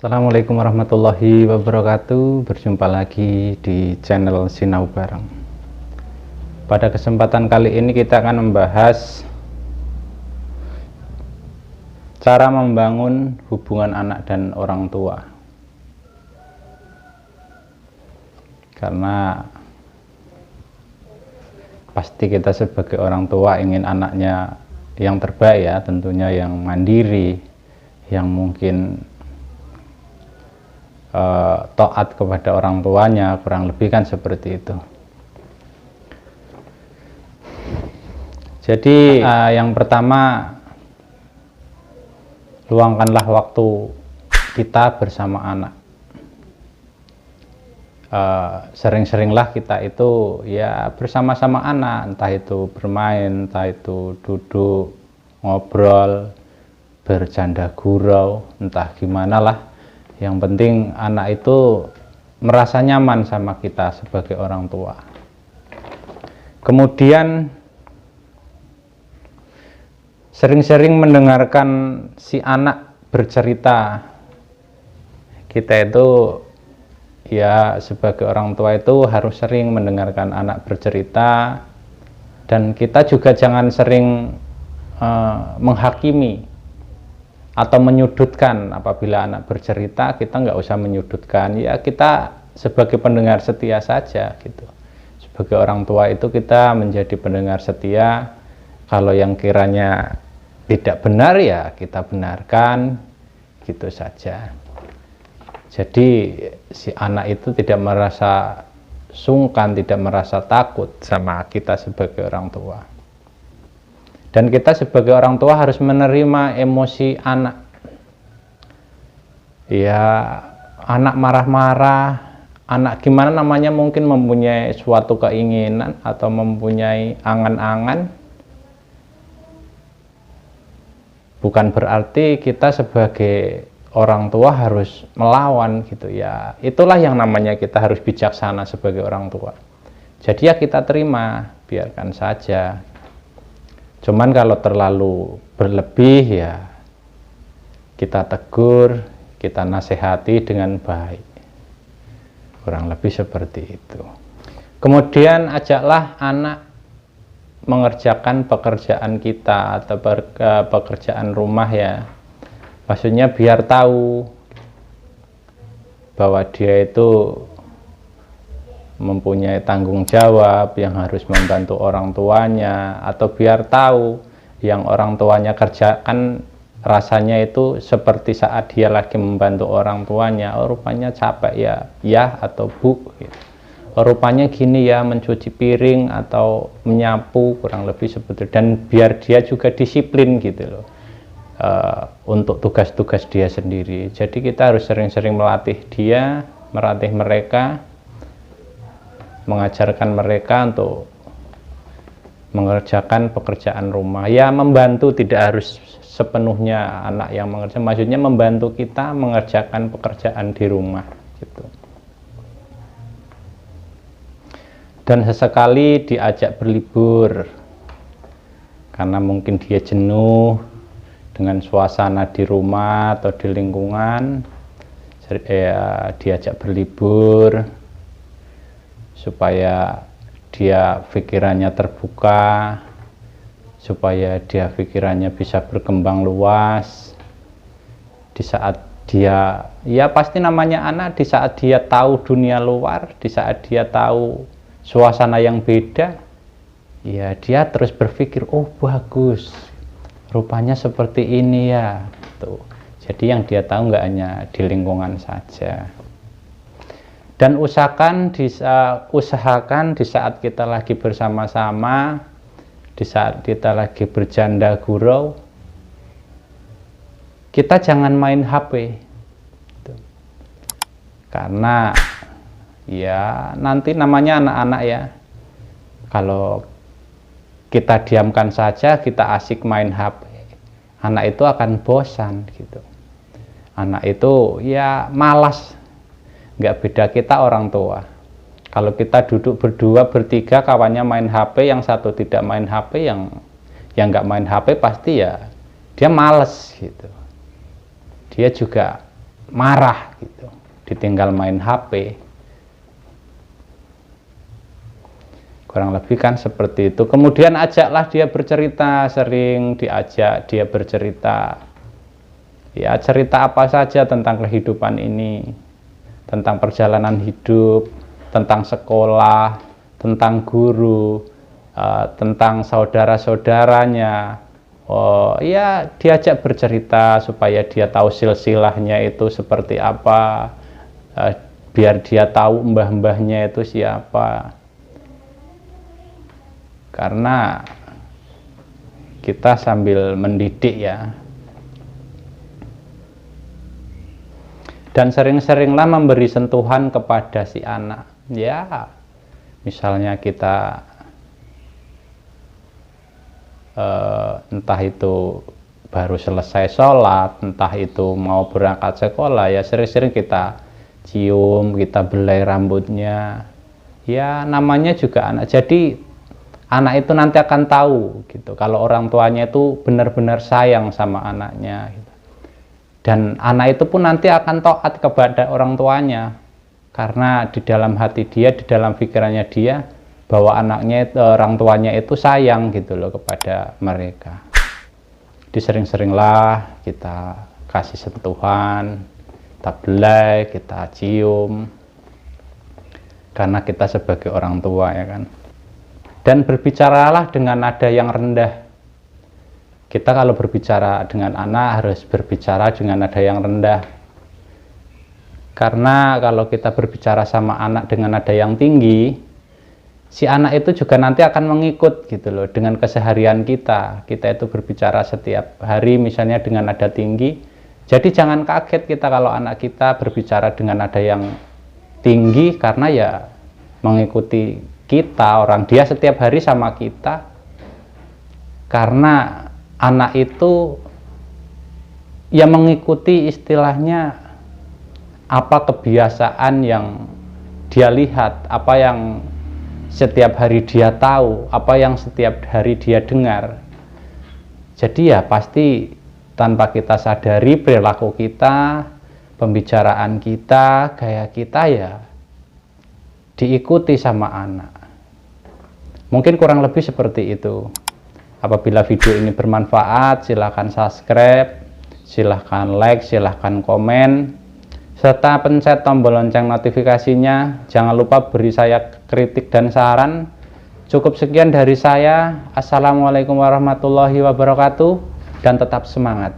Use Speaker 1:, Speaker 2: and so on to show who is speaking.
Speaker 1: Assalamualaikum warahmatullahi wabarakatuh. Berjumpa lagi di channel Sinau Bareng. Pada kesempatan kali ini kita akan membahas cara membangun hubungan anak dan orang tua. Karena pasti kita sebagai orang tua ingin anaknya yang terbaik ya, tentunya yang mandiri, yang mungkin taat kepada orang tuanya, kurang lebih kan seperti itu. Jadi yang pertama, luangkanlah waktu kita bersama anak. Sering-seringlah kita itu ya bersama-sama anak, entah itu bermain, entah itu duduk ngobrol, bercanda gurau, entah gimana lah. Yang penting anak itu merasa nyaman sama kita sebagai orang tua. Kemudian sering-sering mendengarkan si anak bercerita. Kita itu ya sebagai orang tua itu harus sering mendengarkan anak bercerita, dan kita juga jangan sering menghakimi atau menyudutkan. Apabila anak bercerita, kita nggak usah menyudutkan, ya kita sebagai pendengar setia saja gitu. Sebagai orang tua itu kita menjadi pendengar setia. Kalau yang kiranya tidak benar ya kita benarkan, gitu saja. Jadi si anak itu tidak merasa sungkan, tidak merasa takut sama kita sebagai orang tua. Dan kita sebagai orang tua harus menerima emosi anak. Ya, anak marah-marah, anak gimana namanya mungkin mempunyai suatu keinginan atau mempunyai angan-angan. Bukan berarti kita sebagai orang tua harus melawan gitu ya. Itulah yang namanya kita harus bijaksana sebagai orang tua. Jadi ya kita terima, biarkan saja. Cuman kalau terlalu berlebih ya kita tegur, kita nasihati dengan baik. Kurang lebih seperti itu. Kemudian ajaklah anak mengerjakan pekerjaan kita atau pekerjaan rumah ya. Maksudnya biar tahu bahwa dia itu mempunyai tanggung jawab, yang harus membantu orang tuanya, atau biar tahu yang orang tuanya kerjakan rasanya itu seperti saat dia lagi membantu orang tuanya. Oh rupanya capek ya atau bu gitu. Oh, rupanya gini ya mencuci piring atau menyapu, kurang lebih seperti itu. Dan biar dia juga disiplin gitu loh untuk tugas-tugas dia sendiri. Jadi kita harus sering-sering melatih dia, melatih mereka, mengajarkan mereka untuk mengerjakan pekerjaan rumah. Ya membantu, tidak harus sepenuhnya anak yang mengerjakan, maksudnya membantu kita mengerjakan pekerjaan di rumah gitu. Dan sesekali diajak berlibur, karena mungkin dia jenuh dengan suasana di rumah atau di lingkungan, diajak berlibur supaya dia pikirannya terbuka, supaya dia pikirannya bisa berkembang luas. Di saat dia, ya pasti namanya anak, di saat dia tahu dunia luar, di saat dia tahu suasana yang beda, ya dia terus berpikir, oh bagus, rupanya seperti ini ya. Tuh. Jadi yang dia tahu nggak hanya di lingkungan saja. Dan usahakan di saat kita lagi bersama-sama, di saat kita lagi bercanda gurau, kita jangan main HP. Karena ya nanti namanya anak-anak ya. Kalau kita diamkan saja, kita asik main HP, anak itu akan bosan gitu. Anak itu ya malas. Nggak beda kita orang tua. Kalau kita duduk berdua bertiga, kawannya main HP, yang satu tidak main HP, yang nggak main HP pasti ya dia males gitu. Dia juga marah gitu, ditinggal main HP. Kurang lebih kan seperti itu. Kemudian ajaklah dia bercerita, sering diajak dia bercerita. Ya, cerita apa saja tentang kehidupan ini, tentang perjalanan hidup, tentang sekolah, tentang guru, tentang saudara-saudaranya. Oh, ya diajak bercerita supaya dia tahu silsilahnya itu seperti apa, biar dia tahu mbah-mbahnya itu siapa. Karena kita sambil mendidik ya. Dan sering-seringlah memberi sentuhan kepada si anak. Ya, misalnya kita entah itu baru selesai sholat, entah itu mau berangkat sekolah, ya sering-sering kita cium, kita belai rambutnya. Ya, namanya juga anak. Jadi anak itu nanti akan tahu gitu kalau orang tuanya itu benar-benar sayang sama anaknya gitu. Dan anak itu pun nanti akan taat kepada orang tuanya karena di dalam hati dia, di dalam pikirannya dia bahwa anaknya, orang tuanya itu sayang gitu loh kepada mereka. Disering-seringlah kita kasih sentuhan, kita belai, kita cium, karena kita sebagai orang tua ya kan. Dan berbicaralah dengan nada yang rendah. Kita kalau berbicara dengan anak harus berbicara dengan nada yang rendah. Karena kalau kita berbicara sama anak dengan nada yang tinggi, si anak itu juga nanti akan mengikut gitu loh dengan keseharian kita. Kita itu berbicara setiap hari misalnya dengan nada tinggi. Jadi jangan kaget kita kalau anak kita berbicara dengan nada yang tinggi karena ya mengikuti kita, orang dia setiap hari sama kita. Karena anak itu ya mengikuti istilahnya apa kebiasaan yang dia lihat, apa yang setiap hari dia tahu, apa yang setiap hari dia dengar. Jadi ya pasti tanpa kita sadari perilaku kita, pembicaraan kita, gaya kita ya diikuti sama anak. Mungkin kurang lebih seperti itu. Apabila video ini bermanfaat, silahkan subscribe, silahkan like, silahkan komen, serta pencet tombol lonceng notifikasinya. Jangan lupa beri saya kritik dan saran. Cukup sekian dari saya. Assalamualaikum warahmatullahi wabarakatuh, dan tetap semangat.